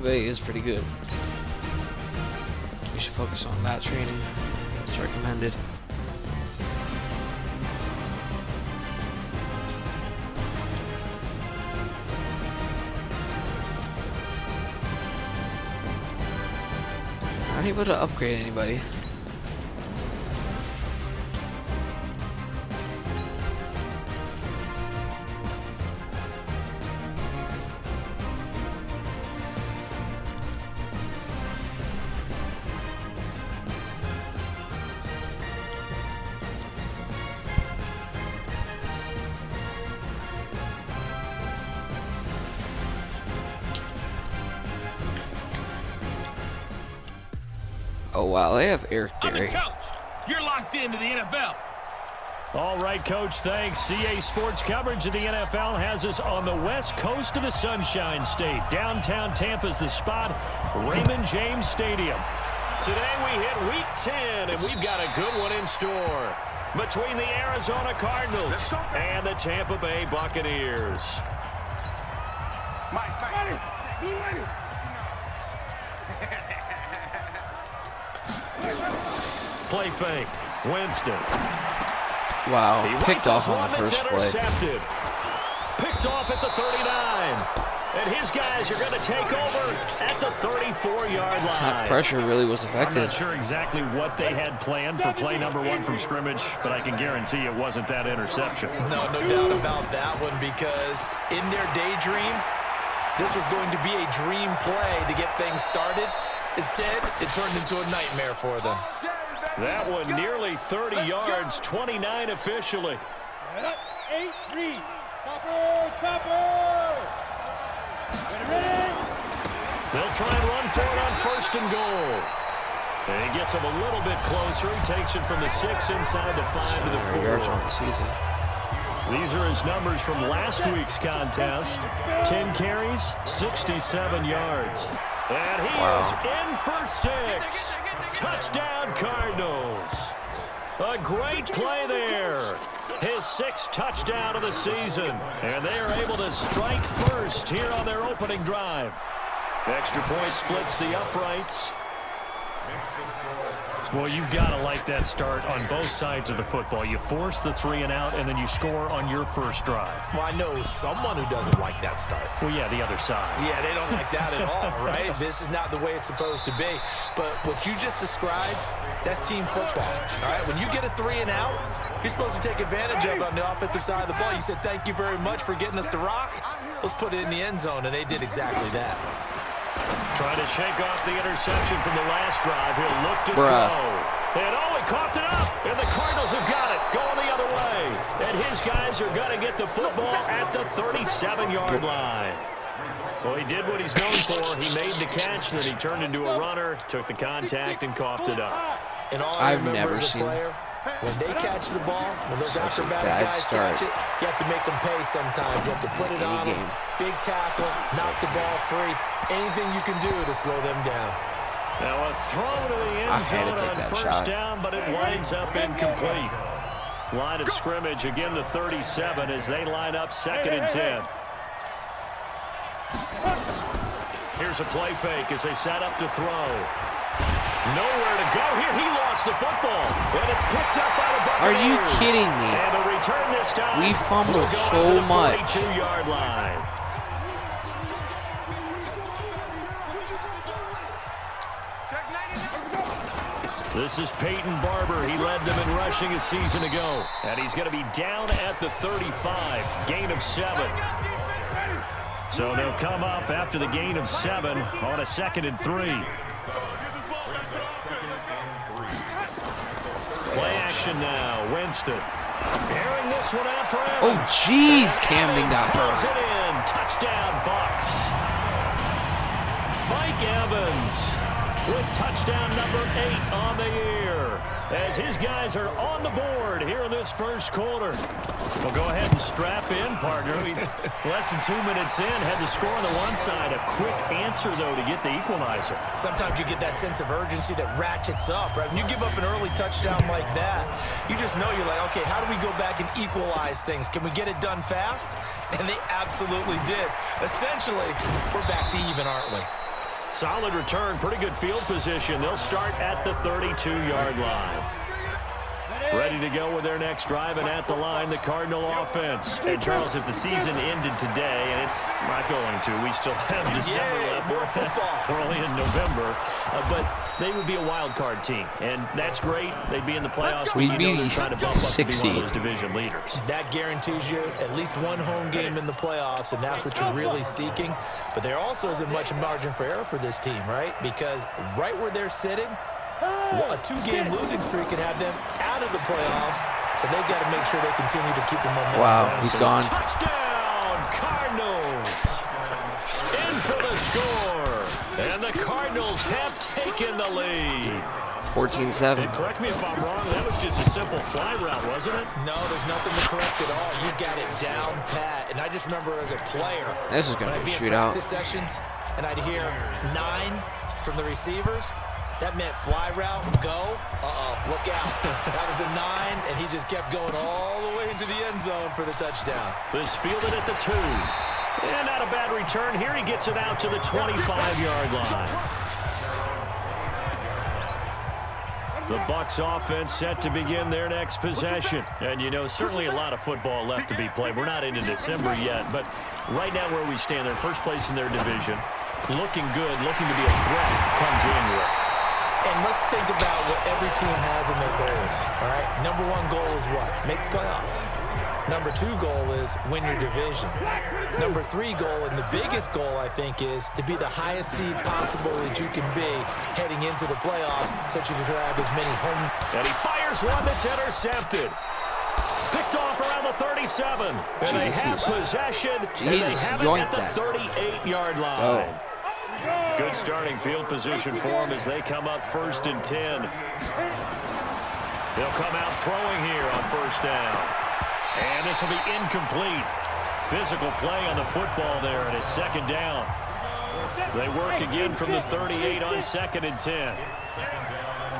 Bay is pretty good. We should focus on that training. It's recommended. Not able to upgrade anybody. Oh wow, they have Eric Berry. Coach, you're locked into the NFL. All right, Coach, thanks. CA Sports coverage of the NFL has us on the west coast of the Sunshine State. Downtown Tampa's the spot, Raymond James Stadium. Today we hit Week 10, and we've got a good one in store between the Arizona Cardinals and the Tampa Bay Buccaneers. Play fake. Winston. Wow, picked off on the first play. Picked off at the 39. And his guys are going to take over at the 34-yard line. That pressure really was effective. I'm not sure exactly what they had planned for play number 1 from scrimmage, but I can guarantee it wasn't that interception. No doubt about that one, because in their daydream, this was going to be a dream play to get things started. Instead, it turned into a nightmare for them. That one nearly 30 yards, 29 officially. 8-3. Chopper. Ready. They'll try and run for it on 1st and goal. And he gets him a little bit closer. He takes it from the 6 inside the 5 to the 4. Yards on the season. These are his numbers from last week's contest. 10 carries, 67 yards. And he is in for 6. Touchdown, Cardinals. A great play there. His 6th touchdown of the season. And they are able to strike first here on their opening drive. Extra point splits the uprights. Well, you've got to like that start on both sides of the football. You force the 3 and out, and then you score on your first drive. Well, I know someone who doesn't like that start. Well, yeah, the other side. Yeah, they don't like that at all, right? This is not the way it's supposed to be. But what you just described, that's team football, all right? When you get a 3 and out, you're supposed to take advantage of it on the offensive side of the ball. You said, thank you very much for getting us the rock. Let's put it in the end zone, and they did exactly that. Trying to shake off the interception from the last drive. He'll look to throw. And he coughed it up. And the Cardinals have got it. Going the other way. And his guys are going to get the football at the 37-yard line. Well, he did what he's known for. He made the catch, then he turned into a runner, took the contact, and coughed it up. And all I remember as a player, when they catch the ball, when those acrobatic guys catch it, you have to make them pay sometimes. You have to put it on them. Big tackle, knock the ball free. Anything you can do to slow them down. Now a throw to the end zone on first down, but it winds up incomplete. Line of scrimmage, again the 37 as they line up 2nd and 10. Here's a play fake as they set up to throw. Nowhere to go here. He lost the football. And it's picked up by the Buccaneers. Are you kidding me? And the return this time. We fumbled so much. 42-yard line. This is Peyton Barber. He led them in rushing a season ago. And he's going to be down at the 35. Gain of 7. So they'll come up after the gain of 7 on a 2nd and 3. formation now. Winston. Airing this one out for Evans. Oh, jeez, Camden got Throws burned. it in. Touchdown, Bucks. Mike Evans with touchdown number 8 on the year, as his guys are on the board here in this first quarter. Well, go ahead and strap in, partner. Less than 2 minutes in, had the score on the one side. A quick answer, though, to get the equalizer. Sometimes you get that sense of urgency that ratchets up, right? When you give up an early touchdown like that, you just know you're like, okay, how do we go back and equalize things? Can we get it done fast? And they absolutely did. Essentially, we're back to even, aren't we? Solid return, pretty good field position. They'll start at the 32-yard line. Ready to go with their next drive, and at the line, the Cardinal offense. And, Charles, if the season ended today, and it's not going to, we still have December left. More football. We're only in November. But they would be a wild card team, and that's great. They'd be in the playoffs. We'd be they're trying to bump up to be one of those seed. division leaders. That guarantees you at least one home game in the playoffs, and that's what you're really seeking. But there also isn't much margin for error for this team, right? Because right where they're sitting, a 2-game losing streak could have them out of the playoffs, so they've got to make sure they continue to keep the momentum. Wow, he's gone. Touchdown, Cardinals! In for the score, and the Cardinals have taken the lead. 14-7. And correct me if I'm wrong, that was just a simple fly route, wasn't it? No, there's nothing to correct at all. You've got it down pat. And I just remember as a player, This is going when to I'd be a be in shootout. practice sessions and I'd hear 9 from the receivers, that meant fly route, go, look out. That was the 9, and he just kept going all the way into the end zone for the touchdown. This fielded at the 2. And not a bad return. Here he gets it out to the 25-yard line. The Bucs offense set to begin their next possession. And, you know, certainly a lot of football left to be played. We're not into December yet, but right now where we stand, they're first place in their division. Looking good, looking to be a threat come January. And let's think about what every team has in their goals, all right? Number 1 goal is what? Make the playoffs. Number 2 goal is win your division. Number 3 goal, and the biggest goal, I think, is to be the highest seed possible that you can be heading into the playoffs so that you can have as many home. And he fires one that's intercepted. Picked off around the 37. And they have possession, and they have it at the 38-yard line. Oh. Good starting field position for them as they come up 1st and 10. They'll come out throwing here on 1st down. And this will be incomplete. Physical play on the football there, and it's 2nd down. They work again from the 38 on 2nd and 10.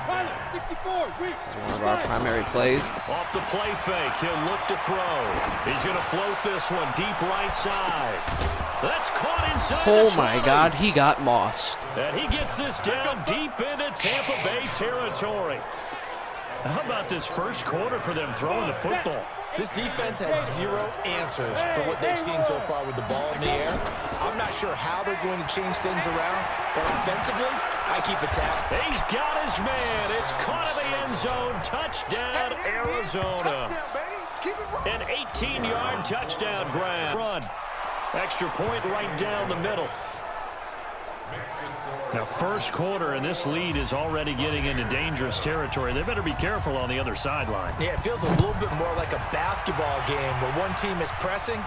One of our primary plays. Off the play fake, he'll look to throw. He's going to float this one deep right side. That's caught inside Oh the my 20. God, he got mossed. And he gets this down deep into Tampa Bay territory. How about this first quarter for them throwing the football? This defense has 0 answers for what they've seen so far with the ball in the air. I'm not sure how they're going to change things around, but offensively, I keep a tab. He's got his man. It's caught in the end zone. Touchdown, Arizona. An 18-yard touchdown grab. Run. Extra point right down the middle. Now, first quarter, and this lead is already getting into dangerous territory. They better be careful on the other sideline. Yeah, it feels a little bit more like a basketball game where one team is pressing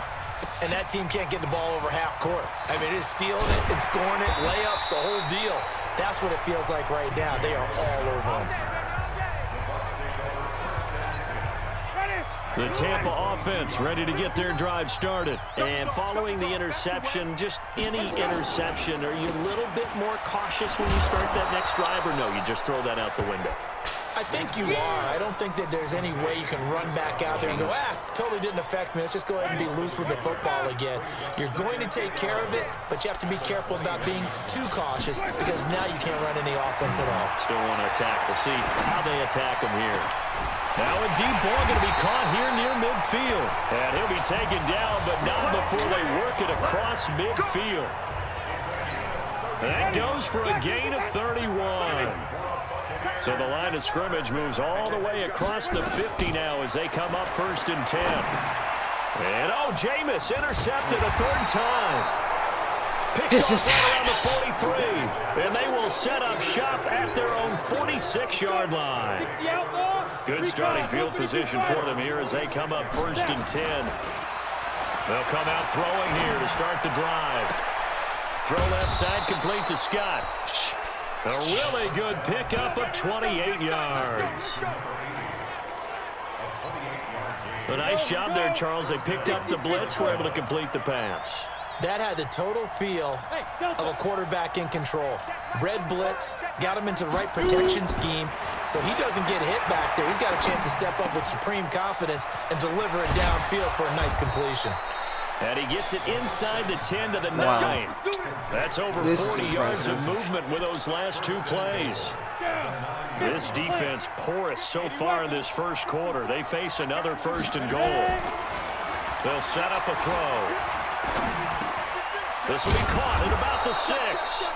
and that team can't get the ball over half court. I mean, it is stealing it and scoring it, layups, the whole deal. That's what it feels like right now. They are all over them. The Tampa offense ready to get their drive started. And following the interception, just any interception, are you a little bit more cautious when you start that next drive, or no, you just throw that out the window? I think you are. I don't think that there's any way you can run back out there and go, totally didn't affect me. Let's just go ahead and be loose with the football again. You're going to take care of it, but you have to be careful about being too cautious because now you can't run any offense at all. Still want to attack. We'll see how they attack them here. Now a deep ball going to be caught here near midfield. And he'll be taken down, but not before they work it across midfield. That goes for a gain of 31. So the line of scrimmage moves all the way across the 50 now as they come up 1st and 10. And, Jameis intercepted a 3rd time. Picked off right around the 43. And they will set up shop at their own 46-yard line. Good starting field position for them here as they come up 1st and 10. They'll come out throwing here to start the drive. Throw left side complete to Scott. A really good pickup of 28 yards. A nice job there, Charles. They picked up the blitz, were able to complete the pass. That had the total feel of a quarterback in control. Red blitz, got him into the right protection scheme, so he doesn't get hit back there. He's got a chance to step up with supreme confidence and deliver it downfield for a nice completion. And he gets it inside the 10 to the 9. Wow. That's over 40 yards of movement with those last 2 plays. This defense porous so far in this first quarter. They face another 1st and goal. They'll set up a throw. This will be caught at about the 6.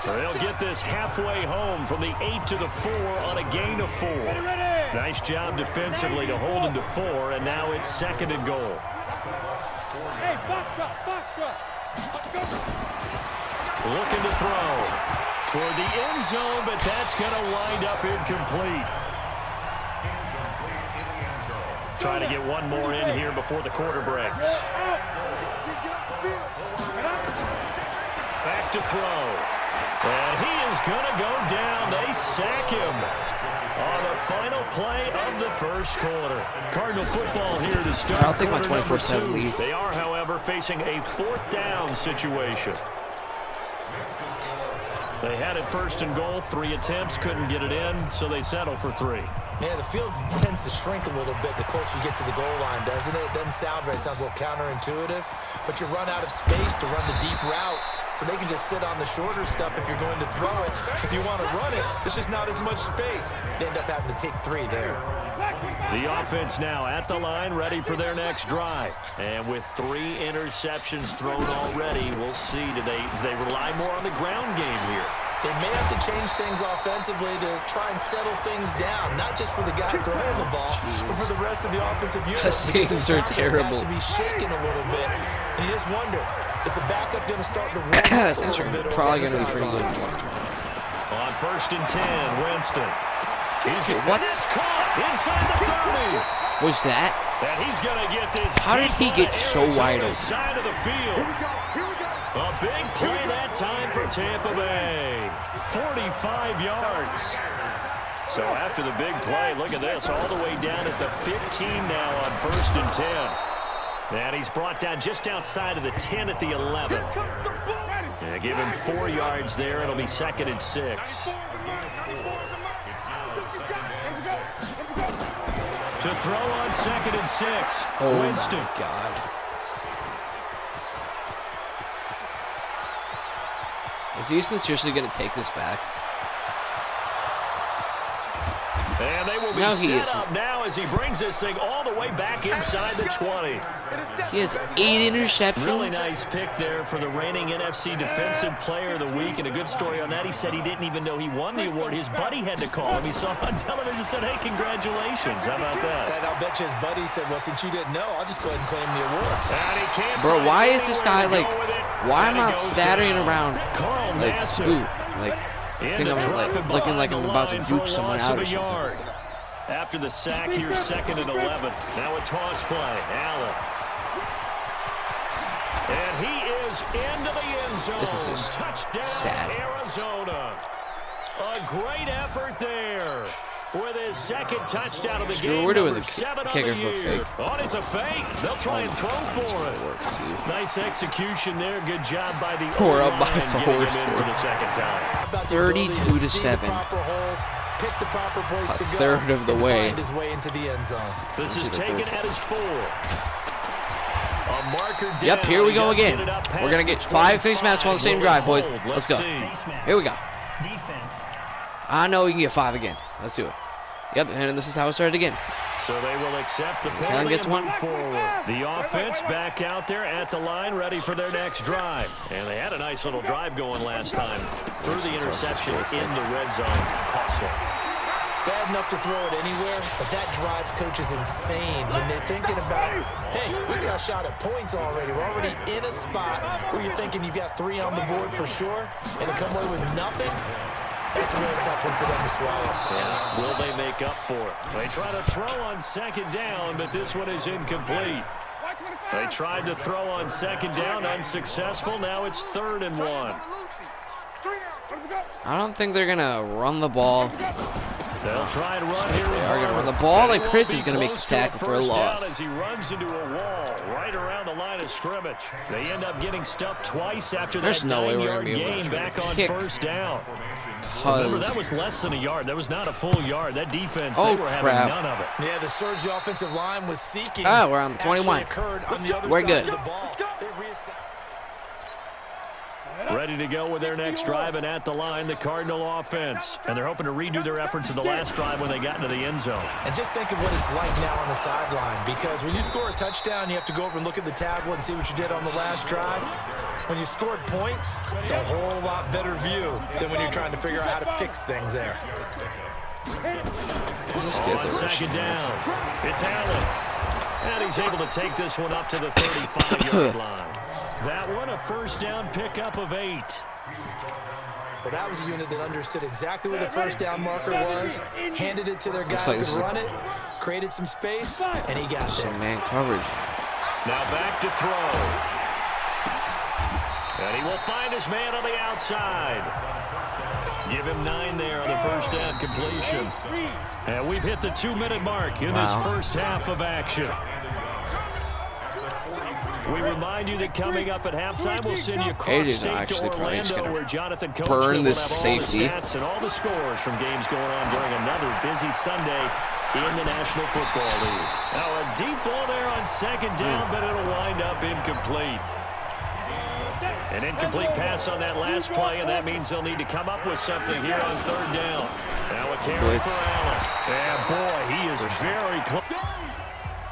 So they'll get this halfway home from the 8 to the 4 on a gain of 4. Nice job defensively to hold him to 4, and now it's 2nd and goal. Hey, box drop. Looking to throw toward the end zone, but that's going to wind up incomplete. Trying to get one more in here before the quarter breaks. Back to throw. And he is going to go down. They sack him on the final play of the first quarter. Cardinal football here to start. I'll take my 24-7 lead. They are, however, facing a 4th down situation. They had it 1st and goal, 3 attempts, couldn't get it in, so they settle for 3. Yeah, the field tends to shrink a little bit the closer you get to the goal line, doesn't it? It doesn't sound right. It sounds a little counterintuitive, but you run out of space to run the deep routes, so they can just sit on the shorter stuff if you're going to throw it. If you want to run it, there's just not as much space. They end up having to take 3 there. The offense now at the line, ready for their next drive. And with 3 interceptions thrown already, we'll see. Do they rely more on the ground game here? They may have to change things offensively to try and settle things down, not just for the guy throwing the ball, but for the rest of the offensive unit. Things are terrible. Has to be shaken a little bit, and you just wonder, is the backup going to start to win a little bit? Probably going to be pretty good. On 1st and 10, Winston. What? It's caught inside the 30. What's that? And he's going to get this. How did he get so wide open? Side of the field. A big play that time for Tampa Bay. 45 yards. So after the big play, look at this, all the way down at the 15 now on 1st and 10. And he's brought down just outside of the 10 at the 11. Yeah, give him 4 yards there. It'll be 2nd and 6. To throw on 2nd and 6. Oh, Winston. my God. Is Houston seriously going to take this back? And they will be set up now as he brings this thing all the way back inside the 20. He has 8 interceptions. Really nice pick there for the reigning NFC Defensive Player of the Week. And a good story on that, he said he didn't even know he won the award. His buddy had to call him. He saw him on television and said, hey, congratulations. How about that? And I'll bet you his buddy said, well, since you didn't know, I'll just go ahead and claim the award. And he can't Bro, why is this guy, anywhere to like, go with it. why And am I he goes stattering down. around, Carl like, Nassib. ooh, like, I think I'm, like, looking like I'm about to juke someone out or something. After the sack, here's 2nd and 11. Now a toss play. Allen. And he is into the end zone. This is just Touchdown, sad. Arizona. A great effort there. With his 2nd touchdown of the game, we're doing number the 7 on kicker the for year. fake. Oh, it's a fake. They'll try and throw for it. Nice execution there. Good job by the We're up by O-line 4 getting him in for the 2nd time. 32-7. Pick the proper place to go. 1/3 of the way. Find his way into the end zone. This is taken at his 4. A marker down. Yep, here we He go does again. get it up past We're going to get 5 face masks on the same drive, boys. Let's go. Here we go. Defense. I know we can get 5 again. Let's do it. Yep, and this is how it started again. So they will accept the Kellen penalty gets and one. move forward. The offense back out there at the line, ready for their next drive. And they had a nice little drive going last time. Through the interception in the red zone. Costly. bad enough to throw it anywhere, but that drives coaches insane when they're thinking about, hey, we got a shot at points already. We're already in a spot where you're thinking you've got 3 on the board for sure, and to come away with nothing, that's a really tough one for them to swallow. Yeah. Will they make up for it? They try to throw on second down, but this one is incomplete. They tried to throw on second down, unsuccessful. Now it's 3rd and 1. I don't think they're going to run the ball. They'll try and run here. They are going to run the ball, and Chris is going to make the tackle for a loss. As he runs into a wall right around the line of scrimmage. They end up getting stuffed twice after that 9-yard gain back on first down. Remember, that was less than a yard. That was not a full yard. That defense, they were having none of it. Yeah, the surge offensive line was seeking. We're on the 21. We're good. Ready to go with their next drive, and at the line, the Cardinal offense. And they're hoping to redo their efforts in the last drive when they got into the end zone. And just think of what it's like now on the sideline, because when you score a touchdown, you have to go over and look at the tablet and see what you did on the last drive. When you scored points, it's a whole lot better view than when you're trying to figure out how to fix things there. On second down, it's Allen. And he's able to take this one up to the 35-yard line. That one, a first down pickup of 8. Well, that was a unit that understood exactly where the first down marker was, handed it to their guy who could run it, created some space, and he got there. Man coverage. Now back to throw. And he will find his man on the outside. Give him 9 there on the first down completion. And we've hit the 2-minute mark in this first half of action. We remind you that coming up at halftime, we'll send you across state to Orlando, where Jonathan Coachman will have all the stats and all the scores from games going on during another busy Sunday in the National Football League. Now a deep ball there on second down, but it'll wind up incomplete. An incomplete pass on that last play, and that means they'll need to come up with something here on third down. Now a carry for Allen. And boy, he is very close.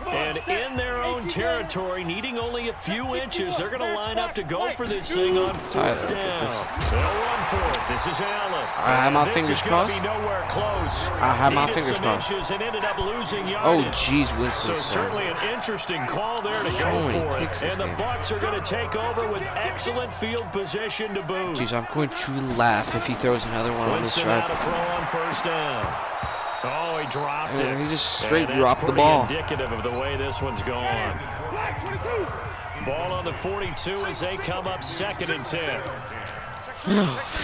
And in their own territory, needing only a few inches, they're going to line up to go for this thing on 4th down. They'll run for it. This is Allen. I have my fingers crossed. Be nowhere close. I have my fingers crossed. And ended up losing yardage. Oh, jeez, Winston. So certainly an interesting call there to go for it. And the Bucs are going to take over with excellent field position to boot. Jeez, I'm going to laugh if he throws another one on this drive. Winston out to throw on first down. Oh, he dropped it. He just straight dropped the ball. Indicative of the way this one's gone. Ball on the 42 as they come up 2nd and 10.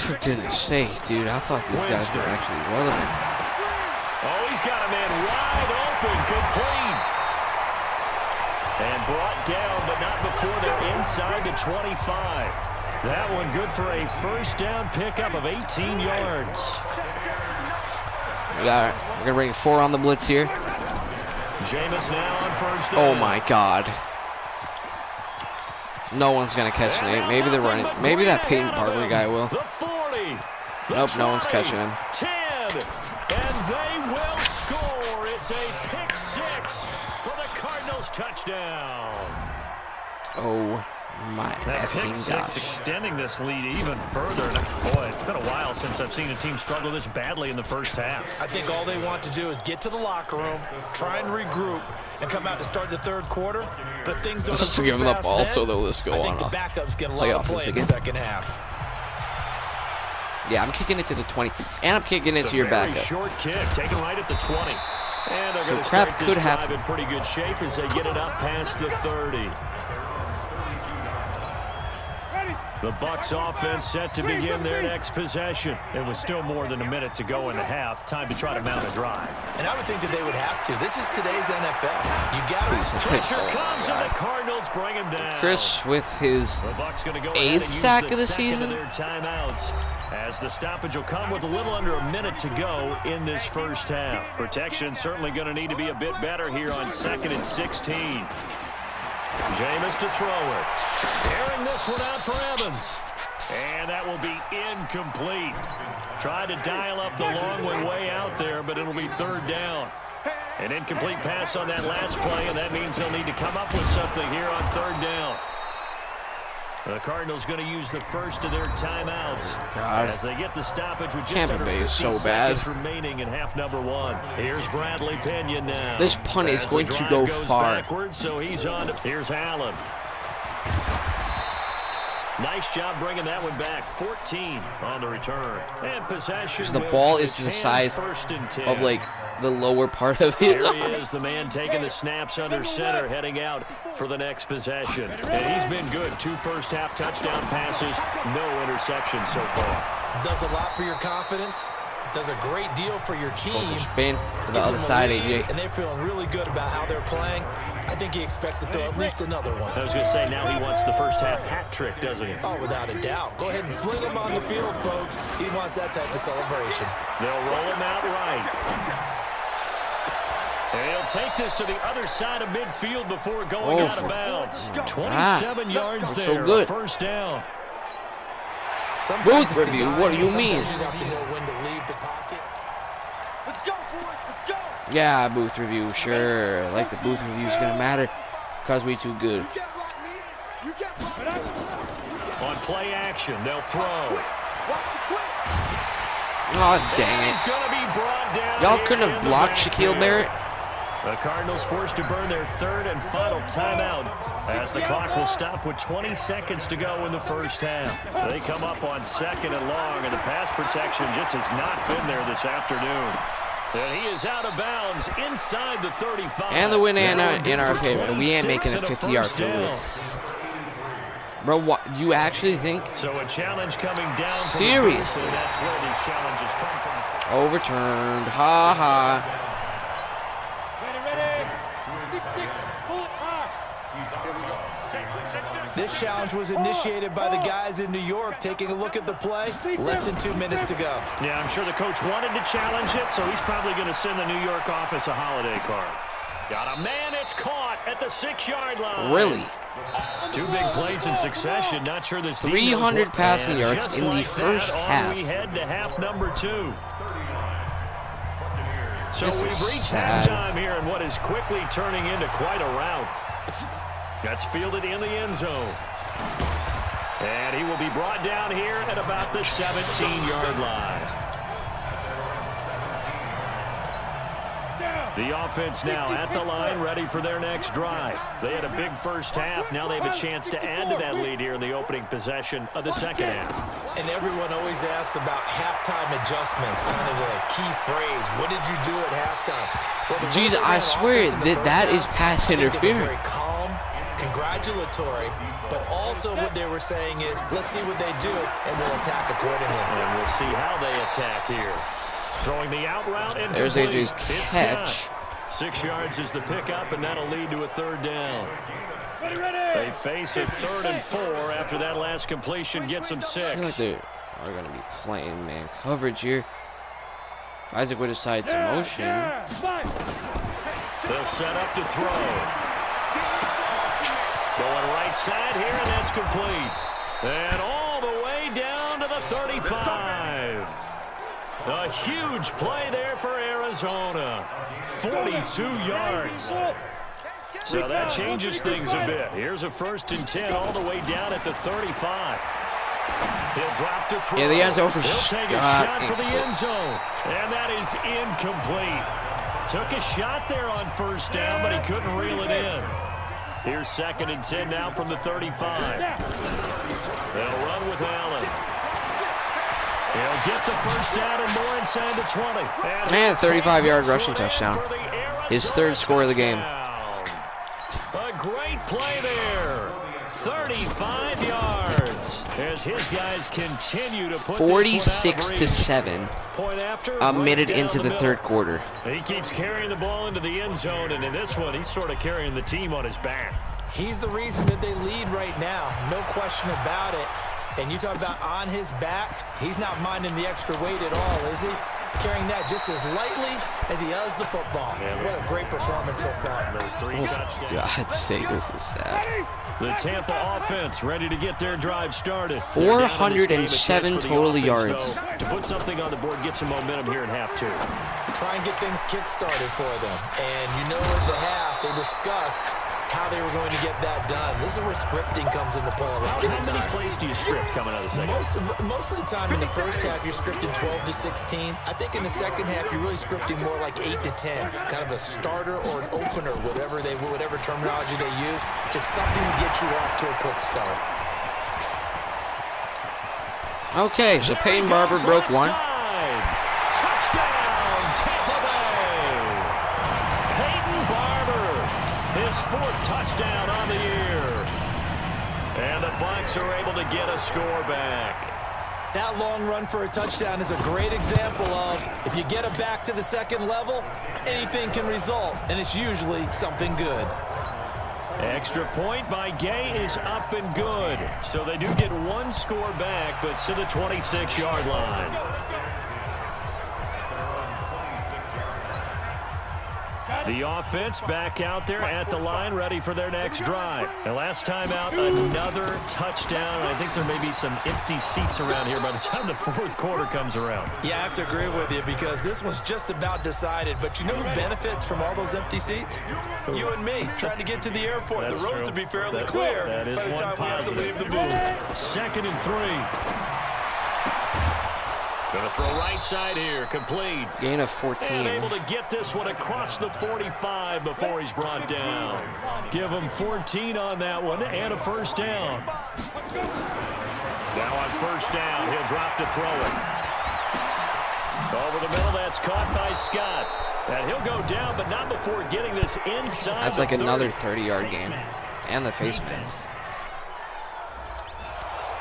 For goodness sake, dude. I thought these guys were actually relevant. Oh, he's got a man wide open, complete. And brought down, but not before they're inside the 25. That one good for a first down pickup of 18 yards. We're going to bring 4 on the blitz here. Jameis now on first down. Oh, my God. No one's going to catch me. Maybe they're running. Maybe that Peyton Barber guy will. Nope, no one's catching him. 10, and they will score. It's a pick 6 for the Cardinals touchdown. Oh, my that effing pick 6 gosh. extending this lead even further. And boy, it's been a while since I've seen a team struggle this badly in the first half. I think all they want to do is get to the locker room, try and regroup, and come out to start the third quarter. But things don't just give them the ball so they'll just go on. I think the backups get a lot of play in the second half. Yeah, I'm kicking it to the 20, and I'm kicking it to your backup. Short kick, taken right at the 20. And they're going to crap start this could drive happen. in pretty good shape as they get it up past the 30. The Bucs offense set to begin their next possession. It was still more than a minute to go in the half. Time to try to mount a drive. And I would think that they would have to. This is today's NFL. You got to. Pressure comes and the Cardinals bring him down. Chris with his The Bucs going to go 8th sack of the season. Of their timeouts, as the stoppage will come with a little under a minute to go in this first half. Protection certainly going to need to be a bit better here on 2nd and 16. Jameis to throw it. Airing this one out for Evans. And that will be incomplete. Tried to dial up the long way out there, but it'll be 3rd down. An incomplete pass on that last play, and that means they'll need to come up with something here on 3rd down. The Cardinals going to use the first of their timeouts God. as they get the stoppage with just Tampa under Bay 50 is so bad. seconds remaining in half number 1. Here's Bradley Pena now. This punt is As going the to drive go goes far. backwards, so he's on. Here's Allen. Nice job bringing that one back. 14 on the return. And possession. The will ball is switch the hands size first and 10. of like the lower part of it. Here he is, the man taking the snaps under center, heading out for the next possession. And he's been good. 2 first-half touchdown passes, no interceptions so far. Does a lot for your confidence. Does a great deal for your team. Spin to the Gives other them a side, lead, AJ. and they're feeling really good about how they're playing. I think he expects to throw at least another one. I was going to say, now he wants the first-half hat trick, doesn't he? Oh, without a doubt. Go ahead and fling him on the field, folks. He wants that type of celebration. They'll roll him out right. And he'll take this to the other side of midfield before going out of bounds. 27 yards so there, good. first down. Sometimes Booth it's review, design, what do you sometimes mean? You just have to know when to leave the pocket. Let's go, boys. Let's go. Yeah, booth review, sure. Like the booth review is gonna matter because we too good. You get rock me. You get rock me. On play action, they'll throw. Watch the quick. Oh dang He's it! going to be brought down. Y'all here couldn't in have the blocked backfield. Shaquille Barrett. The Cardinals forced to burn their third and final timeout as the clock will stop with 20 seconds to go in the first half. They come up on 2nd and long, and the pass protection just has not been there this afternoon. And he is out of bounds inside the 35. And the win in They're our good for favor. We ain't 26 making a and 50-yard first field down. goal. Bro, what? You actually think? So a challenge coming down from the Seriously? booth, and that's where these challenges come from. Overturned. Ha ha. Ready. 6-6. Pull it high. This challenge was initiated by the guys in New York. Taking a look at the play, less than 2 minutes to go. Yeah, I'm sure the coach wanted to challenge it, so he's probably going to send the New York office a holiday card. Got a man, it's caught at the 6-yard line. Really? 2 big plays in succession. Not sure this 300 passing yards just in the like first that, half. On we head to half number 2. So This we've is reached sad. halftime here in what is quickly turning into quite a rout. That's fielded in the end zone. And he will be brought down here at about the 17-yard line. The offense now at the line, ready for their next drive. They had a big first half. Now they have a chance to add to that lead here in the opening possession of the second half. And everyone always asks about halftime adjustments, kind of the key phrase. What did you do at halftime? Well, the Jeez, way they I ran swear offense in the that first that half, is pass I think they were interference. very calm, congratulatory, but also what they were saying is, let's see what they do, and we'll attack accordingly. And we'll see how they attack here. Throwing the out route and There's complete. AJ's It's catch. Scott. 6 yards is the pickup, and that'll lead to a third down. They face a 3rd and 4 after that last completion gets them I feel like 6. they are going to be playing man coverage here. If Isaac would decide to motion. They'll set up to throw. Going right side here, and that's complete. And all the way down to the 35. A huge play there for Arizona. 42 yards. So that changes things a bit. Here's a 1st and 10 all the way down at the 35. He'll drop to throw. Yeah, the end zone for He'll take a Scott. shot for the end zone. And that is incomplete. Took a shot there on 1st down, but he couldn't reel it in. Here's 2nd and 10 now from the 35. They'll run with Allen. He'll get the 1st down and more inside the 20. Man, 35-yard rushing touchdown. His 3rd score of the game. A great play there. 35 yards as his guys continue to put 46-7. Point after, A right minute down into the middle. 3rd quarter. He keeps carrying the ball into the end zone, and in this one, he's sort of carrying the team on his back. He's the reason that they lead right now, no question about it. And you talk about on his back, he's not minding the extra weight at all, is he? Carrying that just as lightly as he does the football. What a great performance so far. Those 3 touchdowns. God's sake, this is sad. The Tampa offense ready to get their drive started. 407 total yards. To put something on the board, get some momentum here in half 2. Try and get things kick-started for them. And you know at the half, they discussed how they were going to get that done. This is where scripting comes into play a lot of the How many time. plays do you script coming out of the second? Most of the time in the first half, you're scripting 12 to 16. I think in the second half, you're really scripting more like 8 to 10, kind of a starter or an opener, whatever terminology they use, just something to get you off to a quick start. Okay, so Peyton Barber broke one. Touchdown, Tampa Bay. Peyton Barber, his 4th touchdown on the year. And the Bucs are able to get a score back. That long run for a touchdown is a great example of if you get it back to the second level, anything can result, and it's usually something good. Extra point by Gay is up and good. So they do get 1 score back, but to the 26-yard line. The offense back out there at the line, ready for their next drive. And last time out, another touchdown. I think there may be some empty seats around here by the time the 4th quarter comes around. Yeah, I have to agree with you because this one's just about decided. But you know who benefits from all those empty seats? You and me, trying to get to the airport. That's the roads true. will be fairly That clear is by the one time we have to positive. leave the booth. 2nd and 3. Gonna throw right side here, complete. Gain of 14. And able to get this one across the 45 before he's brought down. Give him 14 on that one and a first down. Now on first down, he'll drop to throw it. Over the middle, that's caught by Scott. And he'll go down, but not before getting this inside. That's like another 30-yard gain. And the face mask.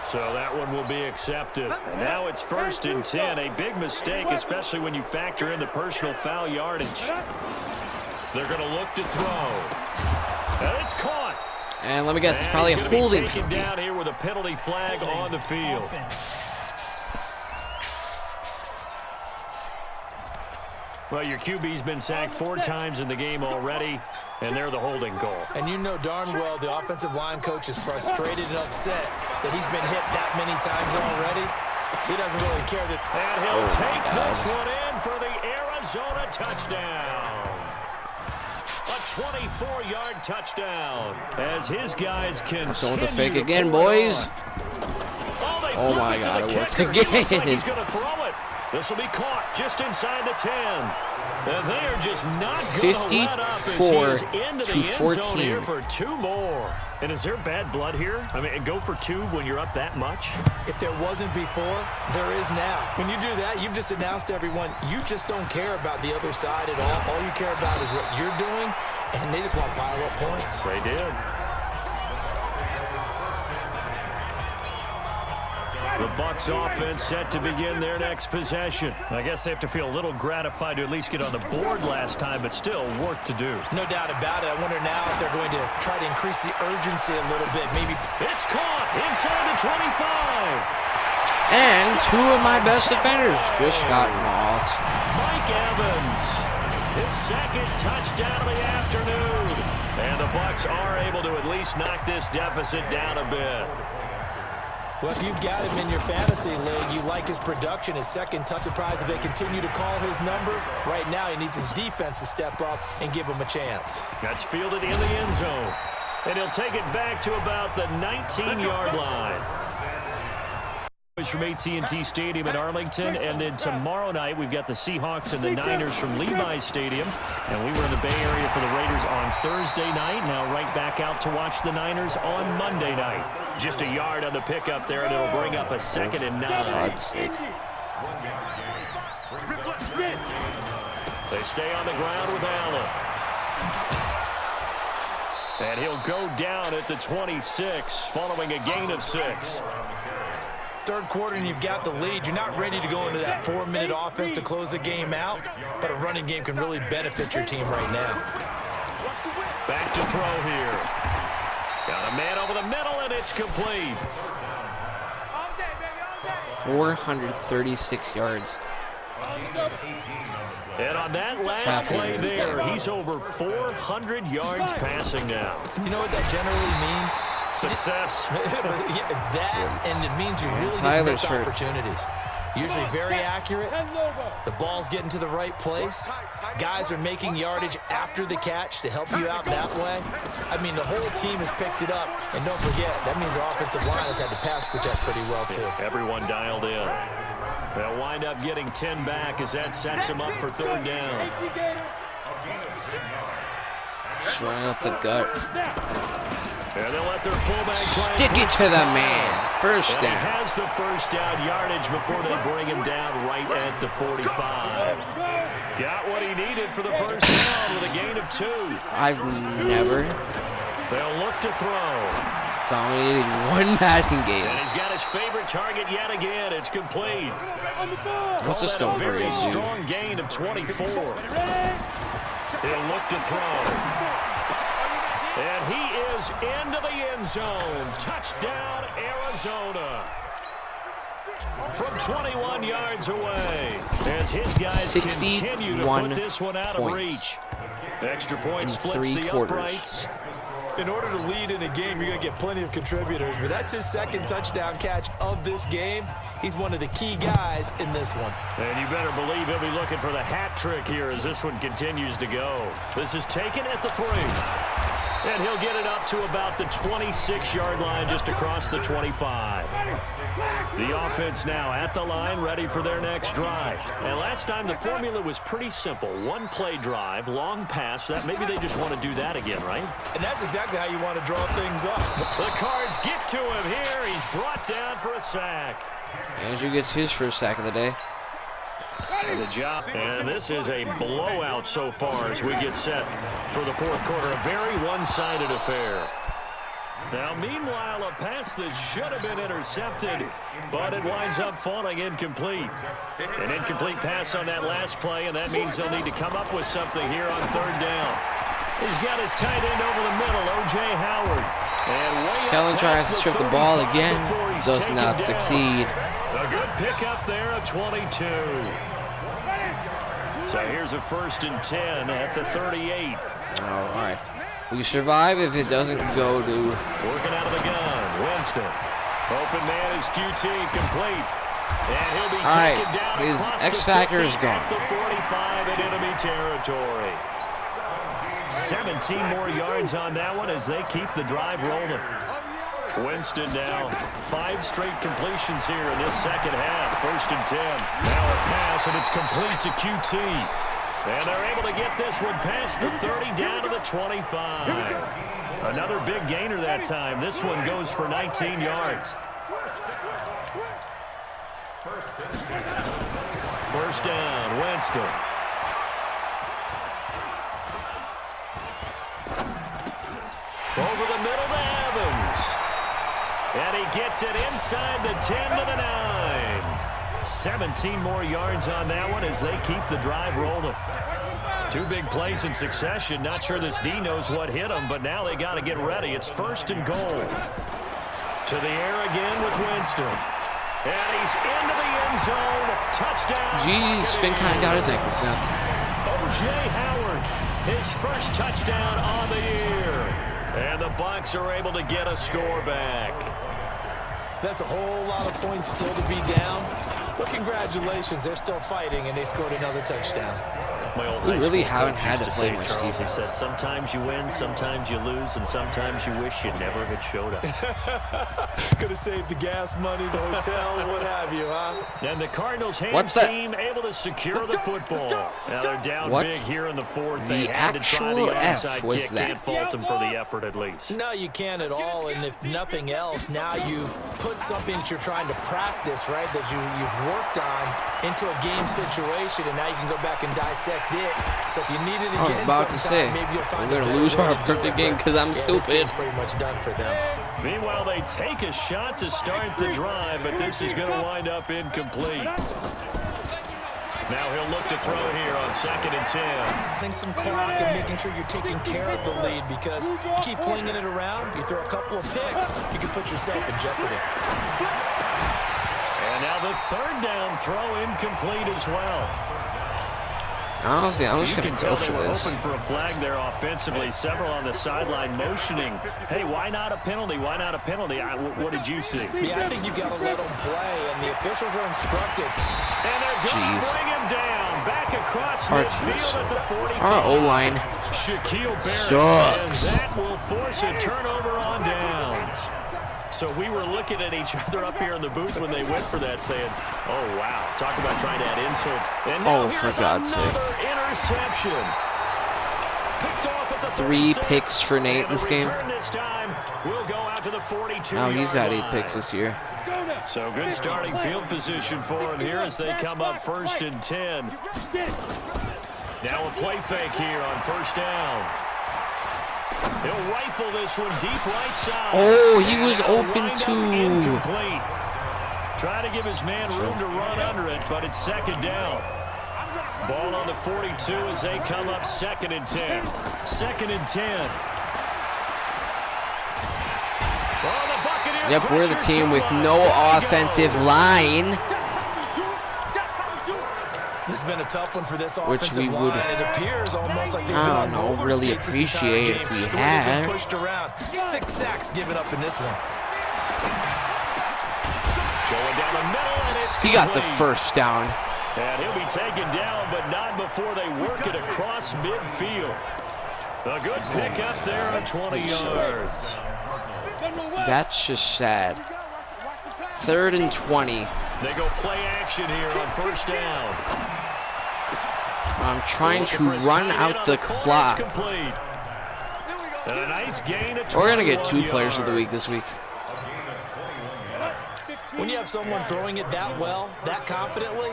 So that one will be accepted. And now it's 1st and 10. A big mistake, especially when you factor in the personal foul yardage. They're going to look to throw. And it's caught. And let me guess, it's And probably a he's gonna be holding taken penalty. down here with a penalty flag on the field. Well, your QB's been sacked 4 times in the game already, and they're the holding goal. And you know darn well the offensive line coach is frustrated and upset that he's been hit that many times already. He doesn't really care that. And he'll take this one in for the Arizona touchdown. A 24-yard touchdown as his guys continue So with the fake to again, pour it boys. on. Oh my God, it worked again. Looks like he's going to throw it. This will be caught just inside the 10. And they are just not going to let up as he is into the end zone here for 2 more. And is there bad blood here? I mean, go for 2 when you're up that much? If there wasn't before, there is now. When you do that, you've just announced to everyone, you just don't care about the other side at all. All you care about is what you're doing, and they just want to pile up points. They did. The Bucs offense set to begin their next possession. I guess they have to feel a little gratified to at least get on the board last time, but still work to do. No doubt about it. I wonder now if they're going to try to increase the urgency a little bit. Maybe it's caught inside the 25. And 2 of my best defenders just got lost. Mike Evans, his 2nd touchdown of the afternoon. And the Bucs are able to at least knock this deficit down a bit. Well, if you've got him in your fantasy league, you like his production, his 2nd touch. Surprised if they continue to call his number. Right now, he needs his defense to step up and give him a chance. That's fielded in the end zone. And he'll take it back to about the 19-yard line. From AT&T Stadium in Arlington, and then tomorrow night we've got the Seahawks and the Niners from Levi's Stadium, and we were in the Bay Area for the Raiders on Thursday night. Now right back out to watch the Niners on Monday night. Just a yard on the pickup there, and it'll bring up a 2nd and 9. God's sake. They stay on the ground with Allen. And he'll go down at the 26 following a gain of 6. 3rd quarter and you've got the lead. You're not ready to go into that 4-minute offense to close the game out, but a running game can really benefit your team right now. Back to throw here. Got a man over the middle, and it's complete. 436 yards. And on that last play there, he's over 400 yards passing now. You know what that generally means? Success. That, and it means you really didn't miss opportunities. Usually very accurate. The ball's getting to the right place. Guys are making yardage after the catch to help you out that way. I mean, the whole team has picked it up. And don't forget, that means the offensive line has had to pass protect pretty well, too. Everyone dialed in. They'll wind up getting 10 back as that sets them up for 3rd down. Just running up the gut. And they'll let their fullback try and Stick it to the man. First and he down. has the first down yardage before they bring him down right at the 45. Got what he needed for the first down with a gain of 2. I've never They'll look to throw. dominated one Madden game. And he's got his favorite target yet again. It's complete. Let's just go Call that a for very it, dude. strong gain of 24. He'll look to throw. And he is into the end zone. Touchdown, Arizona. From 21 yards away. As his guys continue to put this one out of reach. Extra point splits the uprights. In order to lead in a game, you're going to get plenty of contributors. But that's his 2nd touchdown catch of this game. He's one of the key guys in this one. And you better believe he'll be looking for the hat trick here as this one continues to go. This is taken at the 3. And he'll get it up to about the 26-yard line just across the 25. The offense now at the line, ready for their next drive. And last time the formula was pretty simple. 1-play drive, long pass. That maybe they just want to do that again, right? And that's exactly how you want to draw things up. The Cards get to him here. He's brought down for a sack. Andrew gets his first sack of the day. And the job, and this is a blowout so far as we get set for the 4th quarter. A very one-sided affair. Now, meanwhile, a pass that should have been intercepted, but it winds up falling incomplete. An incomplete pass on that last play, and that means they'll need to come up with something here on 3rd down. He's got his tight end over the middle, O.J. Howard. And Kellen tries to strip the ball again, does not succeed. A good pickup there at 22. So here's a 1st and 10 at the 38. All right. We survive if it doesn't go to... Working out of the gun, Winston. Open man is QT, complete. And he'll be taken down his across X factor is gone. At the 45 in enemy territory. 17 more yards on that one as they keep the drive rolling. Winston now 5 straight completions here in this 2nd half. 1st and 10. Now a pass, and it's complete to QT. And they're able to get this one past the 30 down to the 25. Another big gainer that time. This one goes for 19 yards. 1st down, Winston. Over the middle to Evans. And he gets it inside the 10 to the 9. 17 more yards on that one as they keep the drive rolling. 2 big plays in succession. Not sure this D knows what hit them, but now they got to get ready. It's 1st and goal. To the air again with Winston. And he's into the end zone. Touchdown. Jeez, Finn kind of got his ankle snapped. O.J. Howard, his first touchdown on the year. And the Bucs are able to get a score back. That's a whole lot of points still to be down. But congratulations, they're still fighting, and they scored another touchdown. We really haven't had to play much defense. He said, sometimes you win, sometimes you lose, and sometimes you wish you never had showed up. Could have saved the gas money, the hotel, what have you, huh? And the Cardinals hands team able to secure the football. Now they're down big here in the 4th. They had to try the onside kick. Can't fault them for the effort at least. No, you can't at all. And if nothing else, now you've put something that you're trying to practice, right, that you've worked on into a game situation, and now you can go back and dissect it. So if you need it again, I was about to say, maybe you'll find we're going to lose our perfect game because I'm stupid. This game's pretty much done for them. Meanwhile, they take a shot to start the drive, but this is going to wind up incomplete. Now he'll look to throw here on 2nd and 10. Having some clock and making sure you're taking care of the lead, because you keep flinging it around, you throw a couple of picks, you can put yourself in jeopardy. And now the 3rd down throw incomplete as well. Honestly, I'm just You gonna can go tell for they were this. open for a flag there offensively. Several on the sideline motioning. Hey, why not a penalty? Why not a penalty? What did you see? Yeah, I think you've got to let them play, and the officials are instructed. And they're going to bring him down. Back across Our midfield at the 45. Our O-line Shaquille Barrett. sucks. And that will force a turnover on downs. So we were looking at each other up here in the booth when they went for that, saying, oh, wow. Talk about trying to add insult. And now for here's God's sake. another interception. Picked off at the 3 36. picks for Nate And this the game. return this time will go out to the 42. Oh, he's got 8 picks this year. So good starting field position for him here as they come up 1st and 10. Now a play fake here on 1st down. He'll rifle this one deep right side. Oh, he was That'll open wind up too. incomplete. Try to give his man room to run under it, but it's 2nd down. Ball on the 42 as they come up 2nd and 10. 2nd and 10. Yep, we're the team with no offensive line. This has been a tough one for this Which offensive we line. would, It appears almost like they've been I on don't know, roller really skates this entire appreciate game. if we The way they've had. been pushed around. 6 sacks given up in this one. Going down the middle, and it's He got the complete. 1st down. And he'll be taken down, but not before they work it across midfield. A good pick up there at 20 yards. That's just sad. 3rd and 20. They go play action here on 1st down. I'm trying to Looking for his run tight end out on the corner. It's clock. complete. And a nice gain of 21 We're gonna get 2 players yards. of the week this week. When you have someone throwing it that well, that confidently,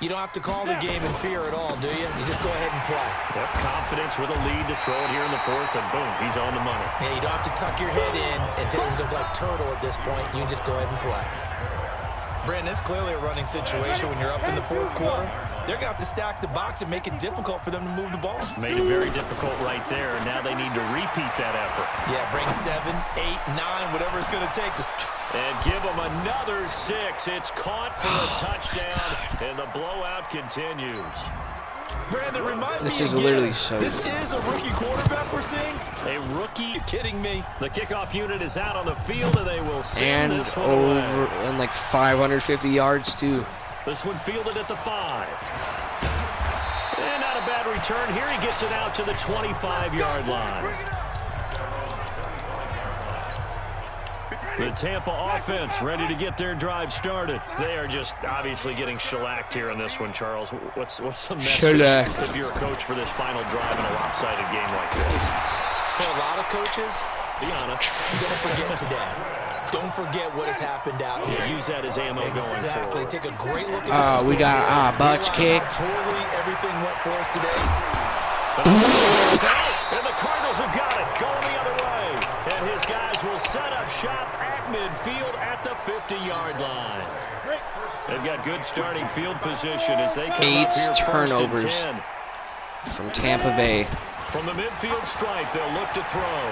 you don't have to call the game in fear at all, do you? You just go ahead and play. Yep, confidence with a lead to throw it here in the 4th, and boom, he's on the money. Yeah, you don't have to tuck your head in and look like turtle at this point. You can just go ahead and play. Brandon, it's clearly a running situation when you're up in the 4th quarter. They're going to have to stack the box and make it difficult for them to move the ball. Made it very difficult right there, and now they need to repeat that effort. Yeah, bring 7, 8, 9, whatever it's going to take to... And give them another 6. It's caught for a touchdown, and the blowout continues. Brandon, remind me This is again, literally so this easy. is a rookie quarterback we're seeing? A rookie. Are you kidding me? The kickoff unit is out on the field, and they will send And this one over away. and like 550 yards too. This one fielded at the 5. And not a bad return here. He gets it out to the 25-yard line. The Tampa offense ready to get their drive started. They are just obviously getting shellacked here in this one, Charles. What's the message Shellacked. if you're a coach for this final drive in a lopsided game like this? For a lot of coaches, Be honest. don't forget today. Don't forget what has happened out here. Use that as ammo Exactly. going forward. Take a great look at We got Butch kick. How poorly everything went for us today. And the Cardinals have got it. Going the other way. And his guys will set up shop at midfield at the 50-yard line. They've got good starting field position as they come 8 up here 1st and turnovers 10. from Tampa Bay. From the midfield stripe, they'll look to throw.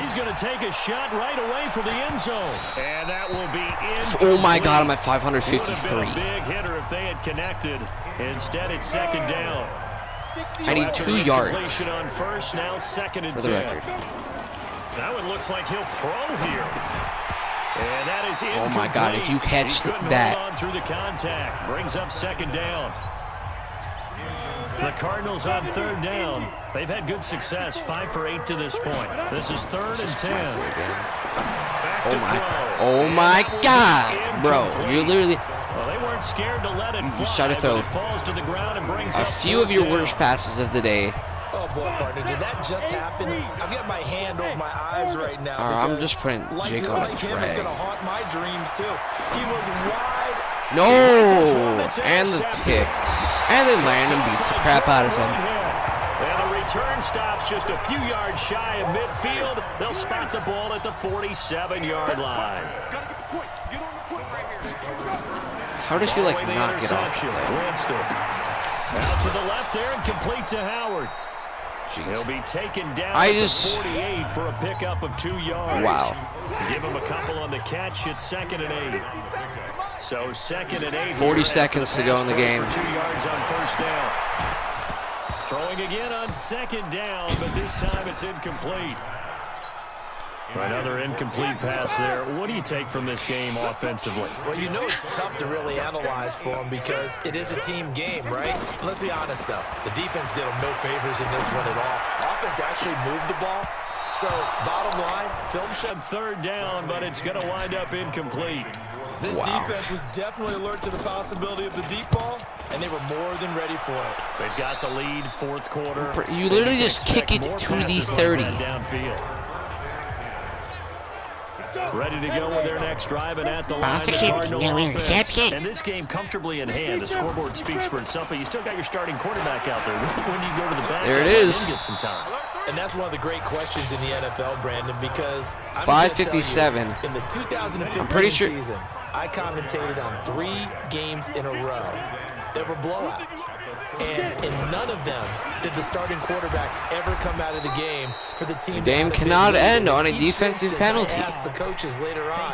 He's going to take a shot right away for the end zone. And that will be incomplete. Oh my God, I'm at Would have been a 553. big hitter if they had connected. Instead, it's 2nd down. I need after 2 the yards incompletion on 1st, now 2nd and for the 10. record. That one looks like he'll throw here. And that is incomplete. Oh my God, if you catch He couldn't that. hold on through the contact. Brings up 2nd down. The Cardinals on 3rd down. They've had good success, 5 for 8 to this point. This is 3rd and 10. Back to throw. Oh And my that will be God, bro. incomplete. You're literally Well, they weren't scared to let it fly, shut it but throw. it falls to the ground and brings a up few of 4th your down. worst passes of the day. Oh, boy, partner, did that just happen? I've got my hand over my eyes right now. I'm because just putting like Jake on him, a it's drag. going to haunt my dreams, too. He was wide. No! And the pick. And then Landon beats the crap out of him. And the return stops just a few yards shy of midfield. They'll spot the ball at the 47-yard line. How does he like Following the not get off the interception, play? Winston. Out to the left there and complete to Howard. He'll Jeez. be taken down I at just- the 48 for a pickup of 2 yards. Wow. Give him a couple on the catch. It's 2nd and 8. So 2nd and 8. 40 here seconds after to go in the pass game. For 2 yards on 1st down. Throwing again on second down, but this time it's incomplete. Another incomplete pass there. What do you take from this game offensively? Well, you know it's tough to really analyze for them because it is a team game, right? And let's be honest, though. The defense did them no favors in this one at all. Offense actually moved the ball. So, bottom line, film said third down, but it's going to wind up incomplete. This defense was definitely alert to the possibility of the deep ball, and they were more than ready for it. They've got the lead, fourth quarter. You literally just kick it to the 30. Downfield. Ready to go with their next drive, and at the line, the Cardinal offense. And this game comfortably in hand. The scoreboard speaks for itself, but you still got your starting quarterback out there. When you go to the back, there it is. Get some time. And that's one of the great questions in the NFL, Brandon, because I'm 5:57 in the 2015 season, I commentated on 3 games in a row that were blowouts. And in none of them did the starting quarterback ever come out of the game for the team. The game cannot end on a defensive penalty. I asked the coaches later on,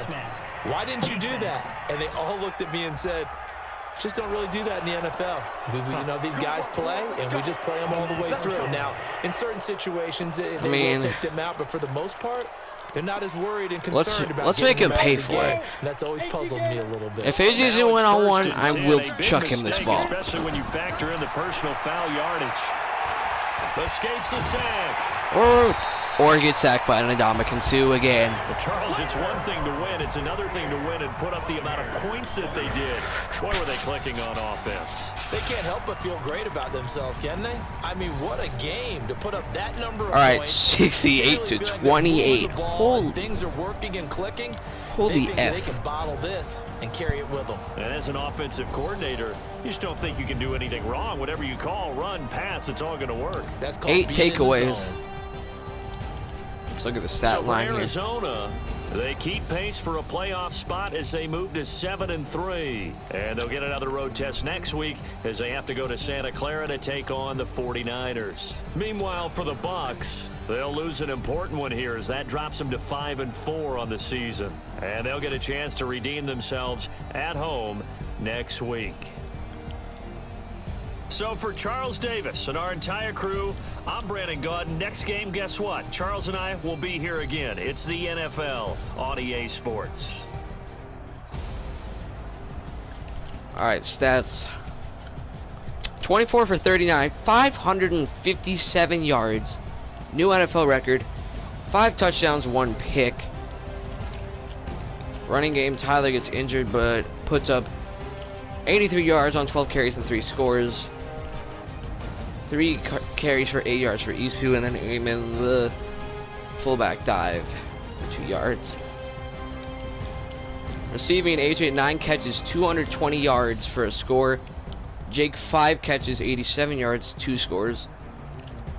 why didn't you do that? And they all looked at me and said, just don't really do that in the NFL. You know, these guys play, and we just play them all the way through. Now, in certain situations, they will take them out, but for the most part, they're not as worried and concerned about let's make him pay the for game. it. And that's always puzzled me a little bit. If AJ's in 1-on-1, I will chuck him this ball. Especially when you factor in the personal foul yardage. Escapes the sack. Or get sacked by an Ndamukong Suh again. Well, Charles, it's one thing to win. It's another thing to win and put up the amount of points that they did. Boy, were they clicking on offense. They can't help but feel great about themselves, can they? I mean, what a game to put up that number of points. All right, 68-28. Holy. Things are working and clicking. Holy they think they can bottle this and carry it with them. And as an offensive coordinator, you just don't think you can do anything wrong. Whatever you call, run, pass, it's all going to work. That's called 8 takeaways. Let's look at the stat line here. Arizona, they keep pace for a playoff spot as they move to 7-3. And they'll get another road test next week as they have to go to Santa Clara to take on the 49ers. Meanwhile, for the Bucs, they'll lose an important one here as that drops them to 5-4 on the season. And they'll get a chance to redeem themselves at home next week. So for Charles Davis and our entire crew, I'm Brandon Gaudin. Next game, guess what? Charles and I will be here again. It's the NFL on EA Sports. All right, stats. 24 for 39, 557 yards. New NFL record. 5 touchdowns, 1 pick. Running game, Tyler gets injured but puts up 83 yards on 12 carries and 3 scores. 3 carries for 8 yards for Isu, and then Amen, the fullback dive for 2 yards. Receiving, AJ 9 catches, 220 yards for a score. Jake 5 catches, 87 yards, 2 scores.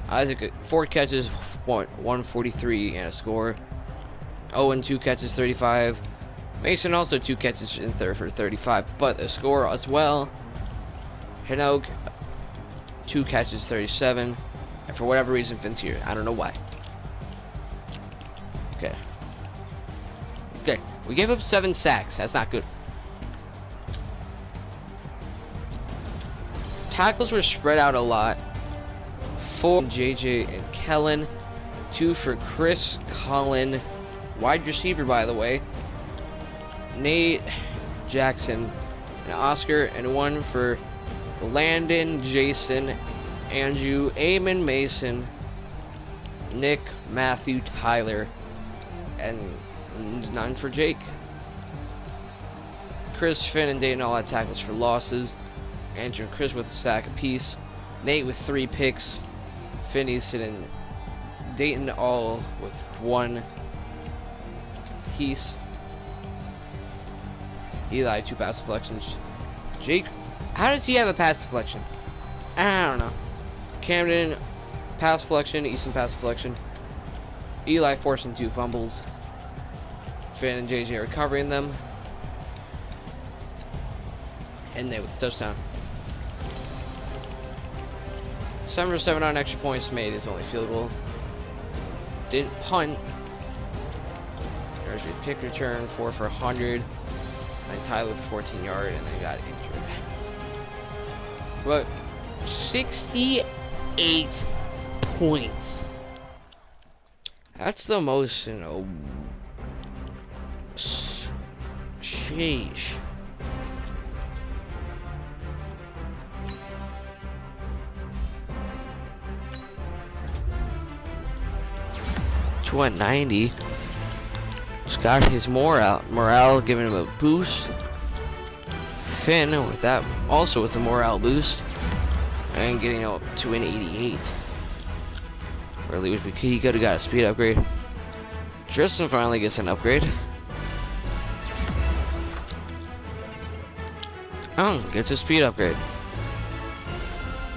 Isaac 4 catches, 143 and a score. Owen 2 catches, 35. Mason also 2 catches in third for 35, but a score as well. Hinoke 2 catches, 37, and for whatever reason, Finn's here. I don't know why. Okay, we gave up 7 sacks. That's not good. Tackles were spread out a lot. 4 JJ and Kellen, 2 for Chris, Colin, wide receiver by the way, Nate, Jackson, and Oscar, and 1 for Landon, Jason, Andrew, Eamon, Mason, Nick, Matthew, Tyler, and none for Jake. Chris, Finn, and Dayton all had tackles for losses. Andrew and Chris with a sack apiece. Nate with 3 picks. Finn, Easton, and Dayton all with 1 piece. Eli 2 pass deflections. Jake, how does he have a pass deflection? I don't know. Camden pass deflection. Easton pass deflection. Eli forcing 2 fumbles. Finn and JJ are covering them. And Nate with a touchdown. 7 for 7 on extra points made. His only field goal. Didn't punt. There's your kick return. 4 for 100. And Tyler with a 14-yard, and then got injured. But 68 8 points. That's the most, you know. Sheesh. $290. Just got his morale giving him a boost. Finn with that, also with a morale boost, and getting up to an 88. Really wish he could have got a speed upgrade. Tristan finally gets an upgrade. Oh, gets a speed upgrade.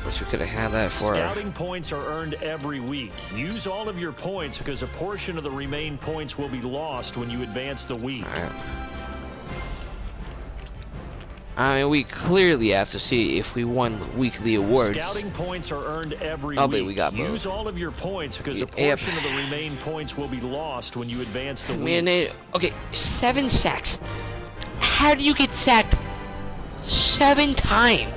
Wish we could have had that for Scouting points are earned every week. Use all of your points because a portion of the remaining points will be lost when you advance the week. Alright. I mean, we clearly have to see if we won weekly awards. Scouting points are earned every Oh, week. but we got both. Use all of your points because a Yep. portion of the remaining points will be lost when you advance the Man, week. okay, 7 sacks. How do you get sacked 7 times?